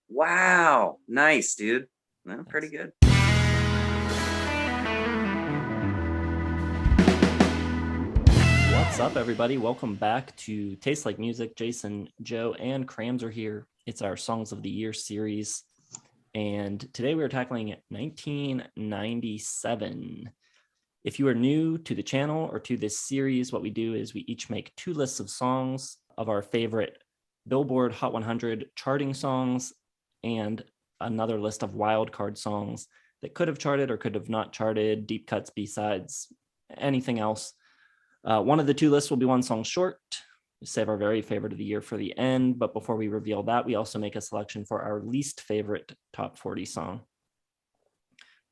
Wow. Nice, dude. Pretty Thanks. good. What's up, everybody? Welcome back to Taste Like Music. Jason, Joe, and Crams are here. It's our Songs of the Year series. And today we're tackling 1997. If you are new to the channel or to this series, what we do is we each make two lists of songs of our favorite Billboard Hot 100 charting songs and another list of wildcard songs that could have charted or could have not charted, deep cuts, B-sides, anything else. One of the two lists will be one song short. We save our very favorite of the year for the end. But before we reveal that, we also make a selection for our least favorite top 40 song.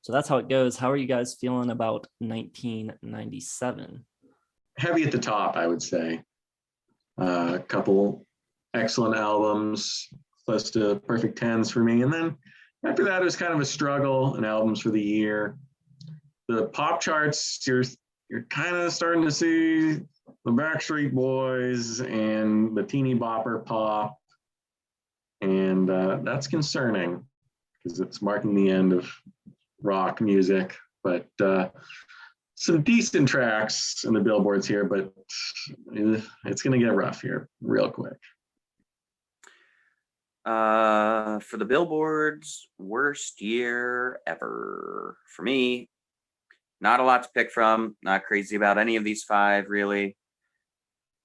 So that's how it goes. How are you guys feeling about 1997? Heavy at the top, I would say. A couple excellent albums, close to perfect tens for me. And then after that, it was kind of a struggle in albums for the year. The pop charts, you're kind of starting to see the Backstreet Boys and the teeny bopper pop. And that's concerning because it's marking the end of rock music. But some decent tracks in the billboards here, but it's going to get rough here real quick. For the Billboard's worst year ever. For me, not a lot to pick from. Not crazy about any of these five, really.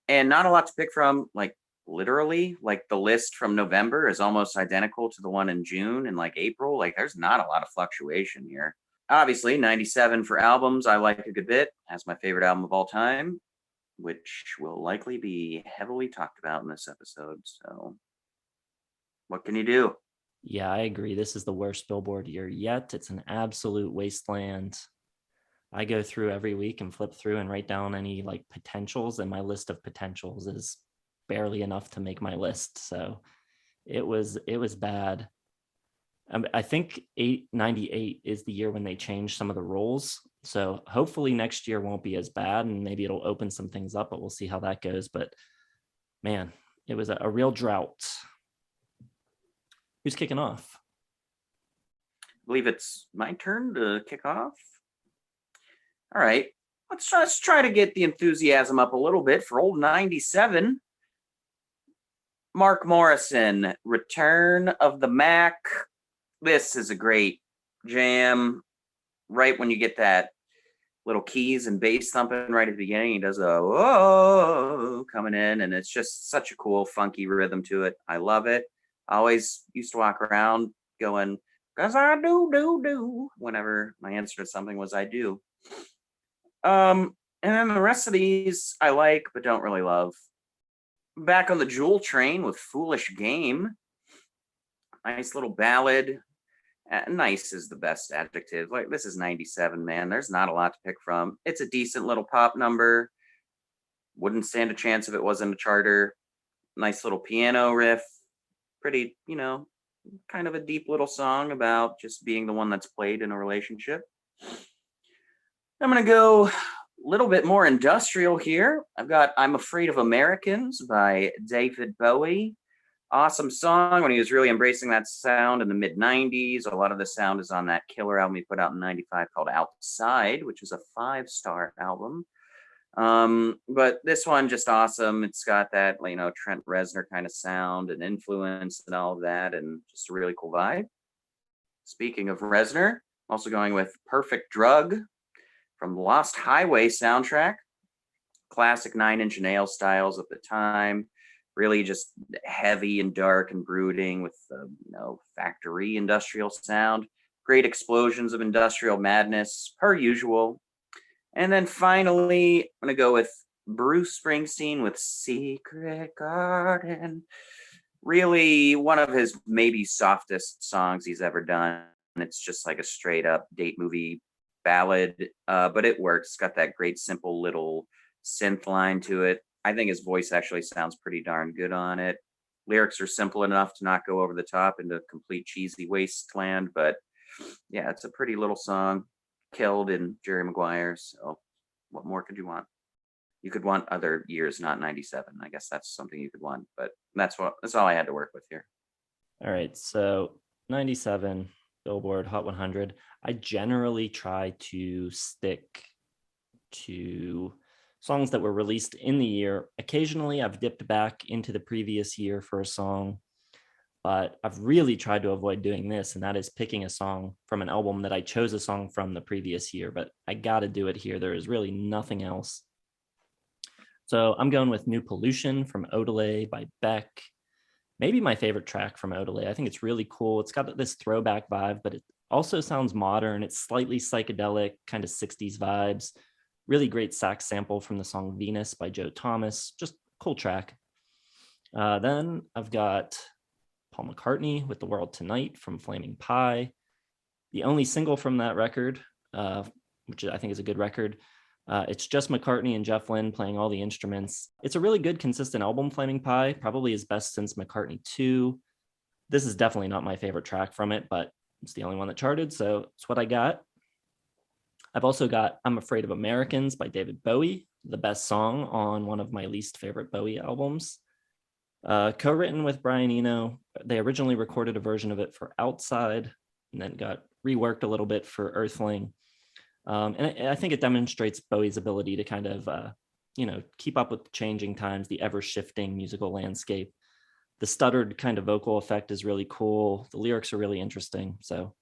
And not a lot to pick from, like, literally. Like, the list from November is almost identical to the one in June and, like, April. Like, there's not a lot of fluctuation here. Obviously, 97 for albums, I like a good bit. That's my favorite album of all time, which will likely be heavily talked about in this episode. So, what can you do? Yeah, I agree. This is the worst Billboard year yet. It's an absolute wasteland. I go through every week and flip through and write down any like potentials, and my list of potentials is barely enough to make my list. So it was bad. I think 98 is the year when they changed some of the rules. So hopefully next year won't be as bad and maybe it'll open some things up, but we'll see how that goes. But man, it was a real drought. Who's kicking off? I believe it's my turn to kick off. All right, let's try to get the enthusiasm up a little bit for old 97. Mark Morrison, Return of the Mac. This is a great jam. Right when you get that little keys and bass thumping right at the beginning, he does a whoa coming in, and it's just such a cool, funky rhythm to it. I love it. I always used to walk around going, "'Cause I do," whenever my answer to something was I do. And then the rest of these I like, but don't really love. Back on the Jewel train with Foolish Game. Nice little ballad. Nice is the best adjective. Like, this is 97, man. There's not a lot to pick from. It's a decent little pop number. Wouldn't stand a chance if it wasn't a charter. Nice little piano riff. Pretty, kind of a deep little song about just being the one that's played in a relationship. I'm going to go a little bit more industrial here. I've got I'm Afraid of Americans by David Bowie. Awesome song when he was really embracing that sound in the mid-90s. A lot of the sound is on that killer album he put out in 95 called Outside, which is a 5-star album. But this one, just awesome. It's got that, Trent Reznor kind of sound and influence and all of that, and just a really cool vibe. Speaking of Reznor, I'm also going with Perfect Drug from the Lost Highway soundtrack. Classic Nine Inch Nails styles of the time. Really just heavy and dark and brooding with factory industrial sound. Great explosions of industrial madness, per usual. And then finally, I'm going to go with Bruce Springsteen with Secret Garden. Really one of his maybe softest songs he's ever done. It's just like a straight up date movie ballad, but it works. It's got that great simple little synth line to it. I think his voice actually sounds pretty darn good on it. Lyrics are simple enough to not go over the top into complete cheesy wasteland, but yeah, it's a pretty little song. Killed in Jerry Maguire, so what more could you want? You could want other years, not 97. I guess that's something you could want, but that's all I had to work with here. All right, so 97 Billboard Hot 100. I generally try to stick to songs that were released in the year. Occasionally, I've dipped back into the previous year for a song, but I've really tried to avoid doing this, and that is picking a song from an album that I chose a song from the previous year, but I got to do it here. There is really nothing else. So I'm going with New Pollution from Odelay by Beck. Maybe my favorite track from Odelay. I think it's really cool. It's got this throwback vibe, but it also sounds modern. It's slightly psychedelic, kind of 60s vibes. Really great sax sample from the song Venus by Joe Thomas. Just cool track. Then I've got Paul McCartney with The World Tonight from Flaming Pie. The only single from that record, which I think is a good record. It's just McCartney and Jeff Lynne playing all the instruments. It's a really good, consistent album, Flaming Pie, probably his best since McCartney 2. This is definitely not my favorite track from it, but it's the only one that charted, so it's what I got. I've also got I'm Afraid of Americans by David Bowie, the best song on one of my least favorite Bowie albums. Co-written with Brian Eno. They originally recorded a version of it for Outside and then got reworked a little bit for Earthling. And I think it demonstrates Bowie's ability to kind of, keep up with the changing times, the ever-shifting musical landscape. The stuttered kind of vocal effect is really cool. The lyrics are really interesting. So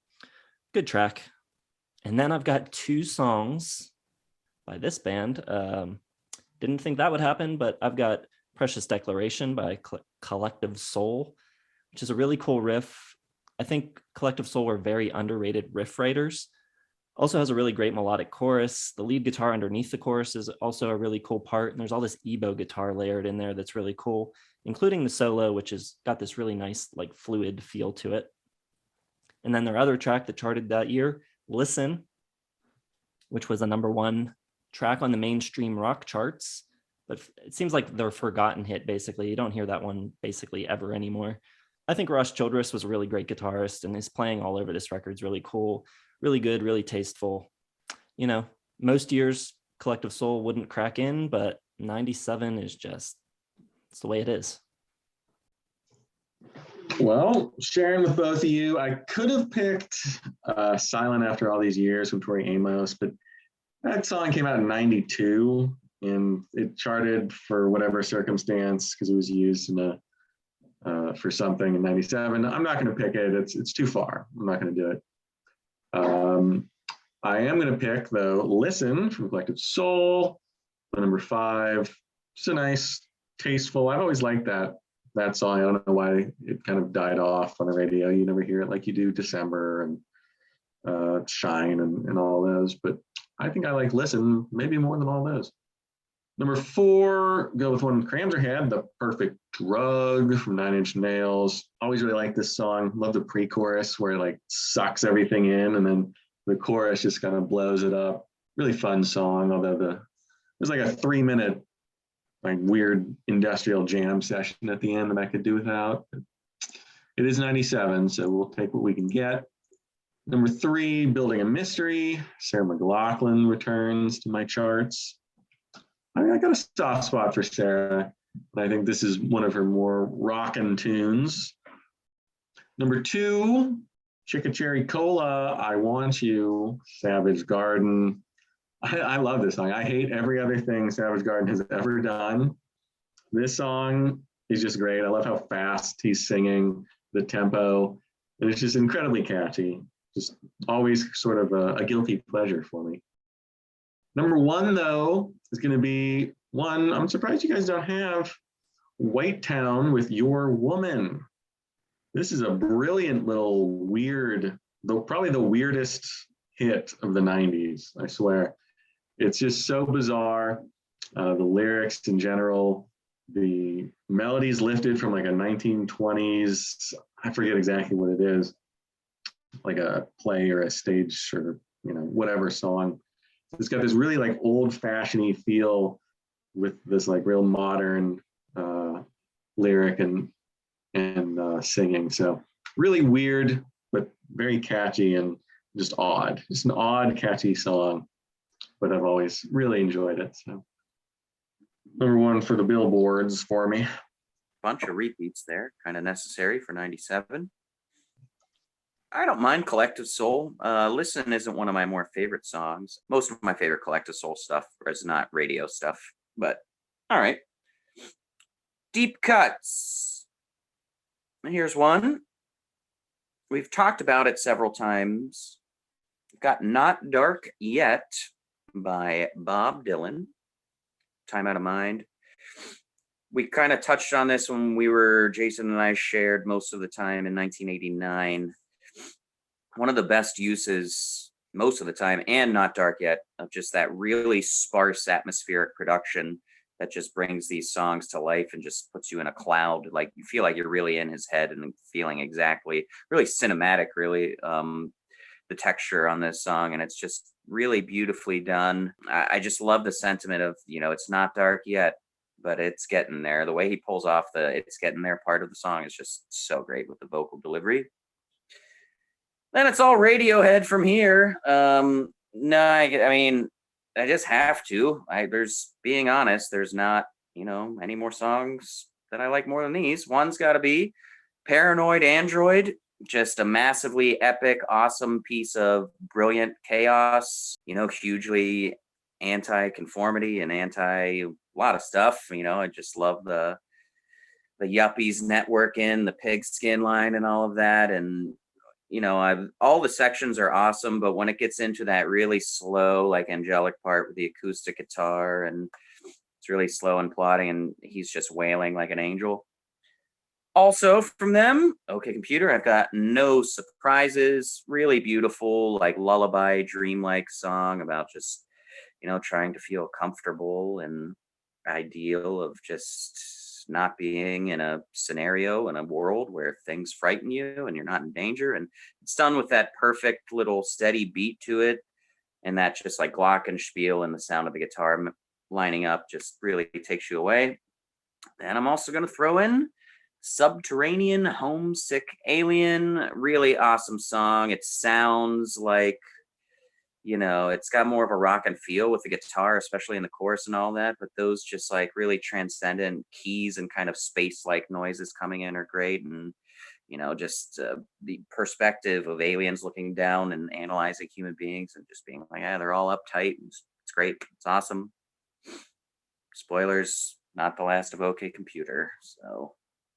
good track. And then I've got two songs by this band. Didn't think that would happen, but I've got Precious Declaration by Collective Soul, which is a really cool riff. I think Collective Soul were very underrated riff writers. Also has a really great melodic chorus. The lead guitar underneath the chorus is also a really cool part. And there's all this EBow guitar layered in there that's really cool, including the solo, which has got this really nice, like fluid feel to it. And then their other track that charted that year, Listen, which was a #1 track on the mainstream rock charts. But it seems like they're a forgotten hit, basically. You don't hear that one basically ever anymore. I think Ross Childress was a really great guitarist, and his playing all over this record is really cool, really good, really tasteful. Most years Collective Soul wouldn't crack in, but 97 is just, it's the way it is. Well, sharing with both of you, I could have picked Silent After All These Years from Tori Amos, but that song came out in 92 and it charted for whatever circumstance because it was used in for something in 97. I'm not going to pick it. It's too far. I'm not going to do it. I am going to pick, though, Listen from Collective Soul, the #5. Just a nice, tasteful. I've always liked that song. I don't know why it kind of died off on the radio. You never hear it like you do December and Shine and all those. But I think I like Listen maybe more than all those. #4, go with one Cramser had, The Perfect Drug from 9 Inch Nails. Always really like this song. Love the pre-chorus where it like sucks everything in and then the chorus just kind of blows it up. Really fun song, although there's like a 3-minute like weird industrial jam session at the end that I could do without. It is 97, so we'll take what we can get. #3, Building a Mystery. Sarah McLachlan returns to my charts. I got a soft spot for Sarah. And I think this is one of her more rockin' tunes. #2, Chicka Cherry Cola, I Want You, Savage Garden. I love this song. I hate every other thing Savage Garden has ever done. This song is just great. I love how fast he's singing, the tempo, and it's just incredibly catchy. Just always sort of a guilty pleasure for me. #1, though, is going to be one I'm surprised you guys don't have, White Town with Your Woman. This is a brilliant little weird, though probably the weirdest hit of the 90s, I swear. It's just so bizarre. The lyrics in general, the melody's lifted from like a 1920s, I forget exactly what it is, like a play or a stage or, whatever song. It's got this really like old-fashioned feel with this like real modern lyric and singing. So really weird, but very catchy and just odd. Just an odd, catchy song, but I've always really enjoyed it. So #1 for the billboards for me. bunch of repeats there, kind of necessary for 97. I don't mind Collective Soul. Listen isn't one of my more favorite songs. Most of my favorite Collective Soul stuff is not radio stuff, but all right. Deep Cuts. Here's one. We've talked about it several times. We've got Not Dark Yet by Bob Dylan. Time Out of Mind. We kind of touched on this when Jason and I shared most of the time in 1989. One of the best uses most of the time, and Not Dark Yet, of just that really sparse atmospheric production that just brings these songs to life and just puts you in a cloud. Like you feel like you're really in his head and feeling exactly, really cinematic, really, the texture on this song. And it's just really beautifully done. I just love the sentiment of, it's not dark yet, but it's getting there. The way he pulls off the it's getting there part of the song is just so great with the vocal delivery. Then it's all Radiohead from here. No, I mean, I just have to. Being honest, there's not, any more songs that I like more than these. One's got to be Paranoid Android, just a massively epic, awesome piece of brilliant chaos, hugely anti-conformity and a lot of stuff. I just love the yuppies networking, the pigskin line and all of that. And all the sections are awesome, but when it gets into that really slow, like angelic part with the acoustic guitar, and it's really slow and plodding, and he's just wailing like an angel. Also from them, OK Computer, I've got No Surprises. Really beautiful, like lullaby, dreamlike song about just, trying to feel comfortable and ideal of just not being in a scenario in a world where things frighten you and you're not in danger. And it's done with that perfect little steady beat to it, and that just like glockenspiel and the sound of the guitar lining up just really takes you away. And I'm also going to throw in Subterranean Homesick Alien. Really awesome song. It sounds like, it's got more of a rockin' feel with the guitar, especially in the chorus and all that. But those just like really transcendent keys and kind of space-like noises coming in are great. And, just the perspective of aliens looking down and analyzing human beings and just being like, they're all uptight. It's great. It's awesome. Spoilers, not the last of OK Computer. So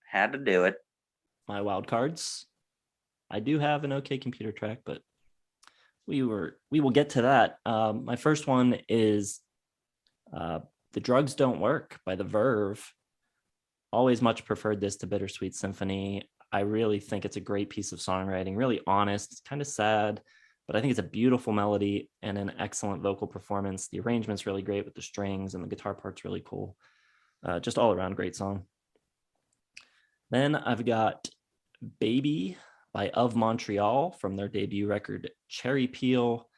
had to do it. My wild cards. I do have an OK Computer track, but we will get to that. My first one is The Drugs Don't Work by The Verve. Always much preferred this to Bittersweet Symphony. I really think it's a great piece of songwriting, really honest. It's kind of sad, but I think it's a beautiful melody and an excellent vocal performance. The arrangement's really great with the strings, and the guitar part's really cool. Just all around great song. Then I've got Baby by Of Montreal from their debut record, Cherry Peel.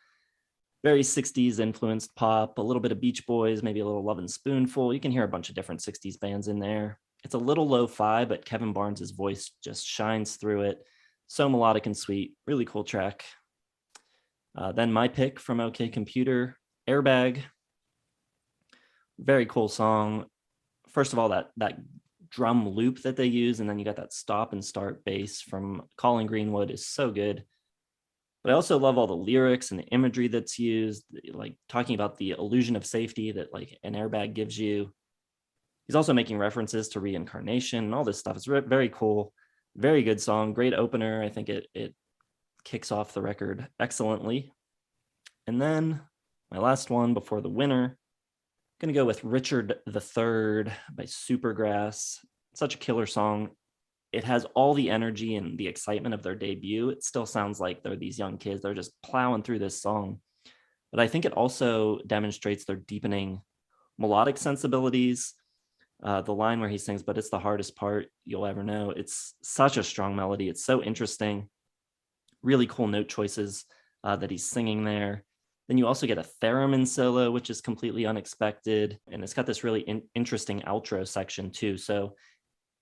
Very 60s influenced pop, a little bit of Beach Boys, maybe a little Lovin' Spoonful. You can hear a bunch of different 60s bands in there. It's a little lo-fi, but Kevin Barnes' voice just shines through it. So melodic and sweet, really cool track. Then my pick from OK Computer, Airbag. Very cool song. First of all, that drum loop that they use, and then you got that stop and start bass from Colin Greenwood is so good. But I also love all the lyrics and the imagery that's used, like talking about the illusion of safety that like an airbag gives you. He's also making references to reincarnation and all this stuff. It's very cool, very good song, great opener. I think it kicks off the record excellently. And then my last one before the winner, I'm going to go with Richard III by Supergrass. Such a killer song. It has all the energy and the excitement of their debut. It still sounds like they're these young kids. They're just plowing through this song. But I think it also demonstrates their deepening melodic sensibilities. The line where he sings, but it's the hardest part you'll ever know. It's such a strong melody. It's so interesting. Really cool note choices that he's singing there. Then you also get a theremin solo, which is completely unexpected. And it's got this really interesting outro section too. So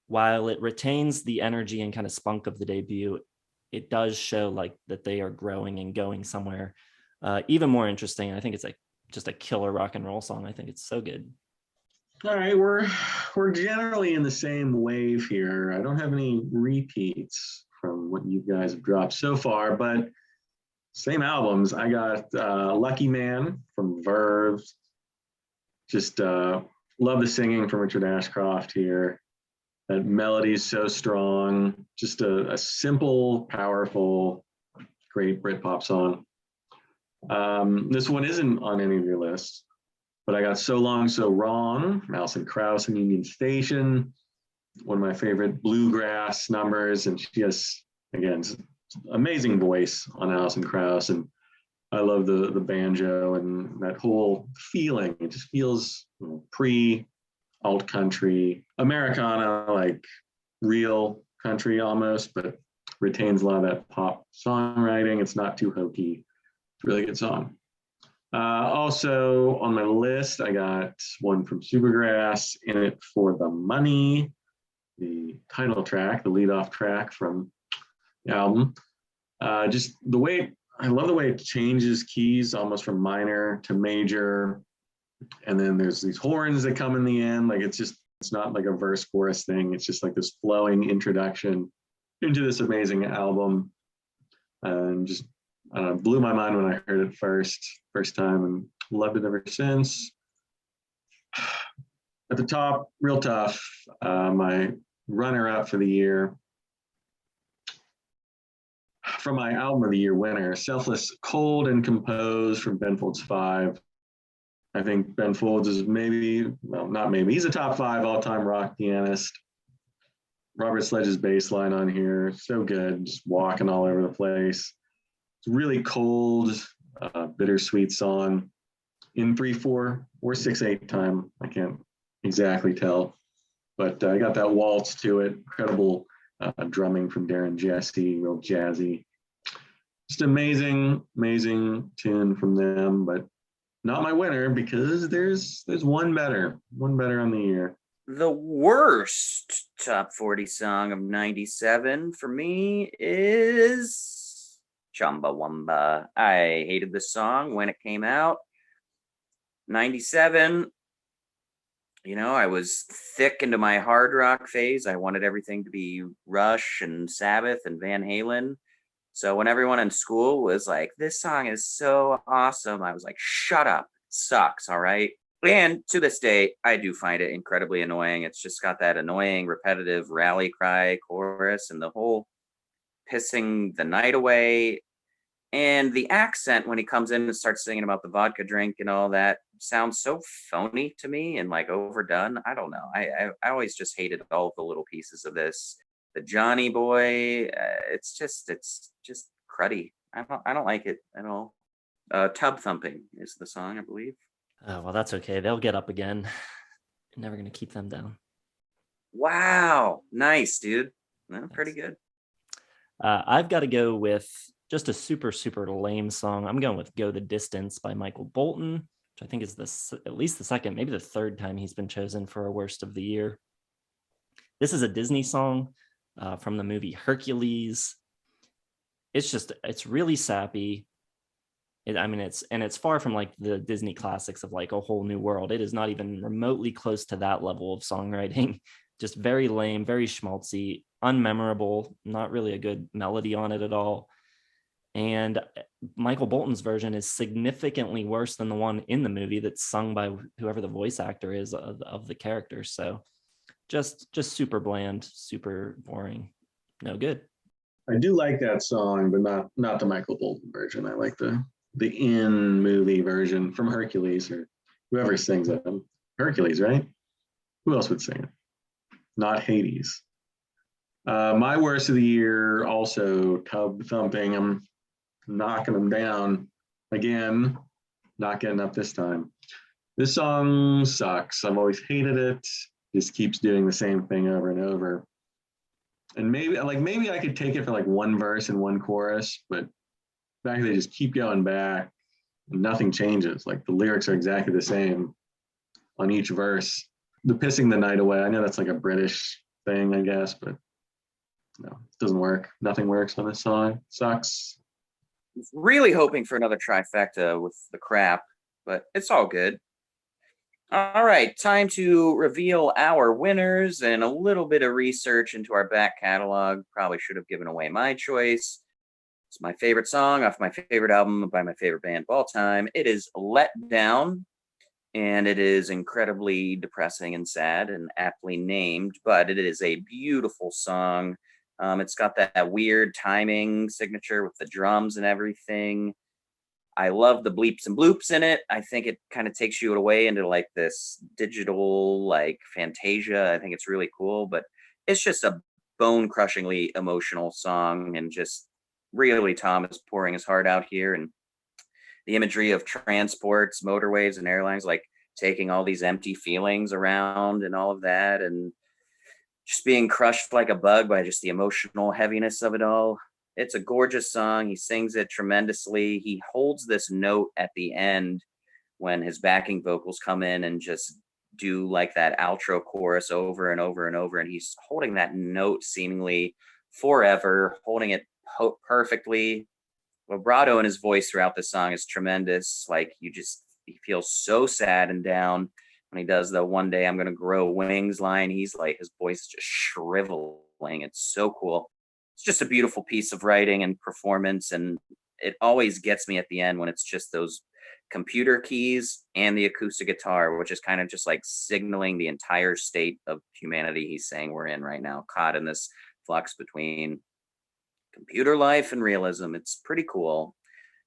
while it retains the energy and kind of spunk of the debut, it does show like that they are growing and going somewhere even more interesting. I think it's like just a killer rock and roll song. I think it's so good. All right, we're generally in the same wave here. I don't have any repeats from what you guys have dropped so far, but same albums. I got Lucky Man from Verve. Just love the singing from Richard Ashcroft here. That melody is so strong. Just a simple, powerful, great Britpop song. This one isn't on any of your lists, but I got So Long, So Wrong from Alison Krauss and Union Station. One of my favorite bluegrass numbers. And she has, again, amazing voice on Alison Krauss. And I love the banjo and that whole feeling. It just feels pre alt country, Americana, like real country almost, but retains a lot of that pop songwriting. It's not too hokey. It's a really good song. Also on my list, I got one from Supergrass, In It for the Money, the title track, the lead-off track from the album. Just the way, I love the way it changes keys almost from minor to major. And then there's these horns that come in the end. Like it's not like a verse chorus thing. It's just like this flowing introduction into this amazing album. And just blew my mind when I heard it first time, and loved it ever since. At the top, real tough, my runner-up for the year, from my album of the year winner, Selfless, Cold and Composed from Ben Folds 5. I think Ben Folds is not maybe, he's a top 5 all-time rock pianist. Robert Sledge's bass line on here, so good, just walking all over the place. It's really cold, bittersweet song in 3/4 or 6/8 time. I can't exactly tell, but I got that waltz to it. Incredible drumming from Darren Jesse, real jazzy. Just amazing tune from them, but not my winner because there's one better on the year. The worst top 40 song of 97 for me is Chumbawamba. I hated this song when it came out. 97, I was thick into my hard rock phase. I wanted everything to be Rush and Sabbath and Van Halen. So when everyone in school was like, this song is so awesome, I was like, shut up, it sucks, all right? And to this day, I do find it incredibly annoying. It's just got that annoying, repetitive rally cry chorus and the whole pissing the night away. And the accent when he comes in and starts singing about the vodka drink and all that sounds so phony to me and like overdone. I don't know. I always just hated all of the little pieces of this. The Johnny Boy, it's just cruddy. I don't like it at all. Tub Thumping is the song, I believe. Oh, well, that's okay. They'll get up again. You're never going to keep them down. Wow. Nice, dude. Pretty good. I've got to go with just a super, super lame song. I'm going with Go the Distance by Michael Bolton, which I think is at least the second, maybe the third time he's been chosen for a worst of the year. This is a Disney song from the movie Hercules. It's really sappy. It's far from like the Disney classics of like A Whole New World. It is not even remotely close to that level of songwriting. Just very lame, very schmaltzy, unmemorable, not really a good melody on it at all. And Michael Bolton's version is significantly worse than the one in the movie that's sung by whoever the voice actor is of the character. So just super bland, super boring, no good. I do like that song, but not the Michael Bolton version. I like the in-movie version from Hercules, or whoever sings it. Hercules, right? Who else would sing it? Not Hades. My worst of the year, also Tub Thumping. I'm knocking them down again, not getting up this time. This song sucks. I've always hated it. Just keeps doing the same thing over and over. And maybe I could take it for like one verse and one chorus, but the fact they just keep going back and nothing changes. Like the lyrics are exactly the same on each verse. The pissing the night away, I know that's like a British thing, I guess, but no, it doesn't work. Nothing works on this song. It sucks. Really hoping for another trifecta with the crap, but it's all good. All right, time to reveal our winners and a little bit of research into our back catalog. Probably should have given away my choice. It's my favorite song off my favorite album by my favorite band of all time. It is Let Down, and it is incredibly depressing and sad and aptly named, but it is a beautiful song. It's got that weird timing signature with the drums and everything. I love the bleeps and bloops in it. I think it kind of takes you away into like this digital like Fantasia. I think it's really cool, but it's just a bone crushingly emotional song, and just really Tom is pouring his heart out here. And the imagery of transports, motorways, and airlines, like taking all these empty feelings around and all of that, and just being crushed like a bug by just the emotional heaviness of it all. It's a gorgeous song. He sings it tremendously. He holds this note at the end when his backing vocals come in and just do like that outro chorus over and over and over. And he's holding that note seemingly forever, holding it perfectly. Vibrato in his voice throughout the song is tremendous. Like he feels so sad and down when he does the "one day I'm going to grow wings" line. He's like, his voice is just shriveling. It's so cool. It's just a beautiful piece of writing and performance, and it always gets me at the end when it's just those computer keys and the acoustic guitar, which is kind of just like signaling the entire state of humanity he's saying we're in right now, caught in this flux between computer life and realism. It's pretty cool.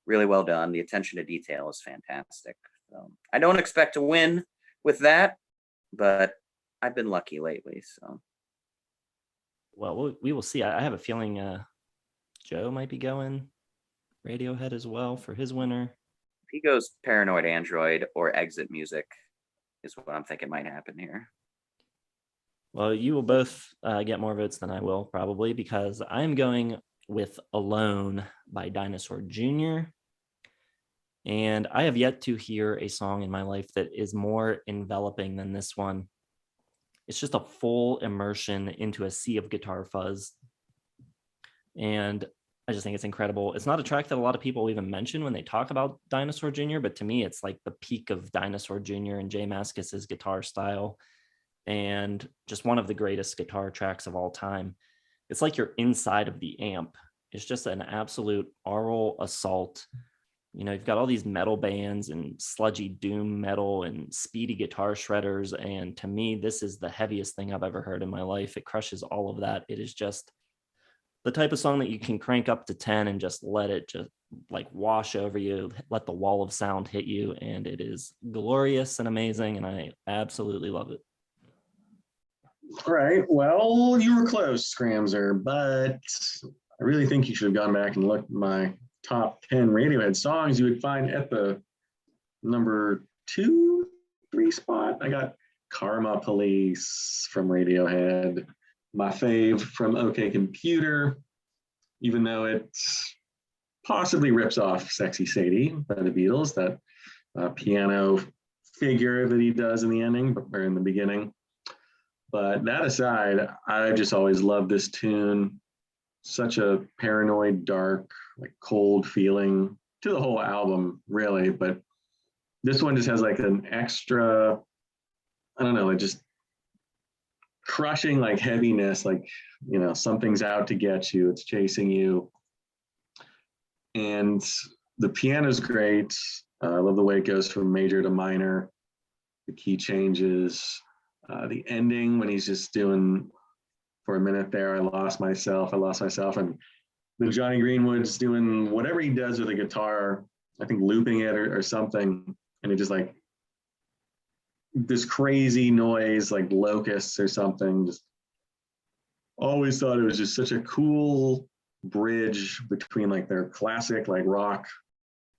Really well done. The attention to detail is fantastic. I don't expect to win with that, but I've been lucky lately. So, well, we will see. I have a feeling Joe might be going Radiohead as well for his winner. If he goes Paranoid Android or Exit Music, is what I'm thinking might happen here. Well, you will both get more votes than I will, probably, because I'm going with Alone by Dinosaur Jr. And I have yet to hear a song in my life that is more enveloping than this one. It's just a full immersion into a sea of guitar fuzz. And I just think it's incredible. It's not a track that a lot of people even mention when they talk about Dinosaur Jr., but to me, it's like the peak of Dinosaur Jr. and Jay Mascis's guitar style, and just one of the greatest guitar tracks of all time. It's like you're inside of the amp. It's just an absolute aural assault. You know, you've got all these metal bands and sludgy doom metal and speedy guitar shredders. And to me, this is the heaviest thing I've ever heard in my life. It crushes all of that. It is just the type of song that you can crank up to 10 and just let it just like wash over you, let the wall of sound hit you. And it is glorious and amazing. And I absolutely love it. All right. Well, you were close, Scramser, but I really think you should have gone back and looked at my top 10 Radiohead songs. You would find at the number 2, 3 spot, I got Karma Police from Radiohead, my fave from OK Computer, even though it possibly rips off Sexy Sadie by the Beatles, that piano figure that he does in the ending or in the beginning. But that aside, I just always loved this tune. Such a paranoid, dark, like cold feeling to the whole album, really. But this one just has like an extra, I don't know, like just crushing like heaviness, like, you know, something's out to get you, it's chasing you. And the piano's great. I love the way it goes from major to minor. The key changes. The ending when he's just doing, for a minute there, I lost myself. And then Johnny Greenwood's doing whatever he does with the guitar, I think looping it or something. And it just like this crazy noise, like locusts or something. Just always thought it was just such a cool bridge between like their classic, like rock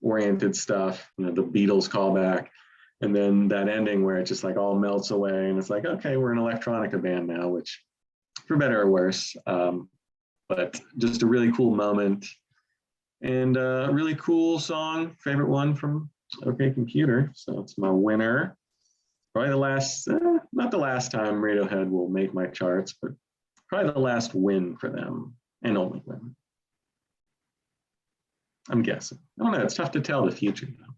oriented stuff, you know, the Beatles callback. And then that ending where it just like all melts away. And it's like, okay, we're an electronica band now, which for better or worse, but just a really cool moment and a really cool song, favorite one from OK Computer. So it's my winner. Probably the last, not the last time Radiohead will make my charts, but probably the last win for them and only win. I'm guessing. I don't know, it's tough to tell the future now.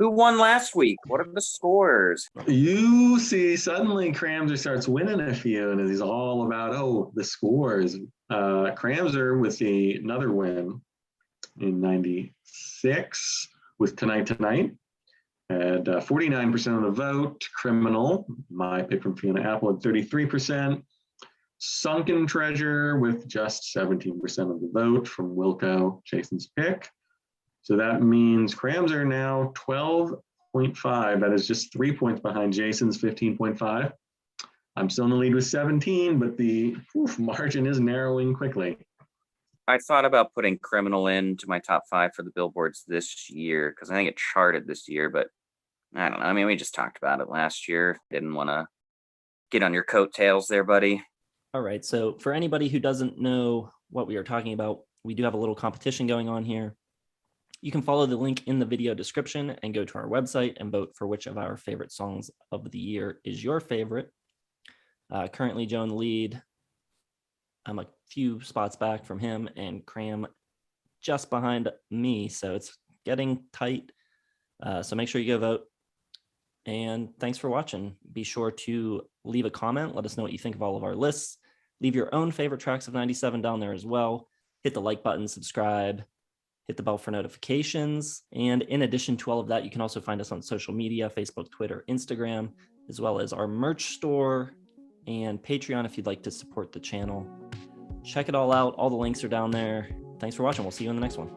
Who won last week? What are the scores? You see, suddenly Cramser starts winning a few, and it's all about, the scores. Cramser with another win in 96 with Tonight Tonight. Had 49% of the vote. Criminal, my pick from Fiona Apple, at 33%. Sunken Treasure with just 17% of the vote from Wilco, Jason's pick. So that means Cramser now 12.5. That is just 3 points behind Jason's 15.5. I'm still in the lead with 17, but the margin is narrowing quickly. I thought about putting Criminal into my top 5 for the Billboards this year because I think it charted this year, but I don't know. I mean, we just talked about it last year. Didn't want to get on your coattails there, buddy. All right. So for anybody who doesn't know what we are talking about, we do have a little competition going on here. You can follow the link in the video description and go to our website and vote for which of our favorite songs of the year is your favorite. Currently, Joe in the lead. I'm a few spots back from him, and Cram just behind me. So it's getting tight. So make sure you go vote. And thanks for watching. Be sure to leave a comment. Let us know what you think of all of our lists. Leave your own favorite tracks of 97 down there as well. Hit the like button, subscribe, hit the bell for notifications. And in addition to all of that, you can also find us on social media, Facebook, Twitter, Instagram, as well as our merch store and Patreon if you'd like to support the channel. Check it all out. All the links are down there. Thanks for watching. We'll see you in the next one.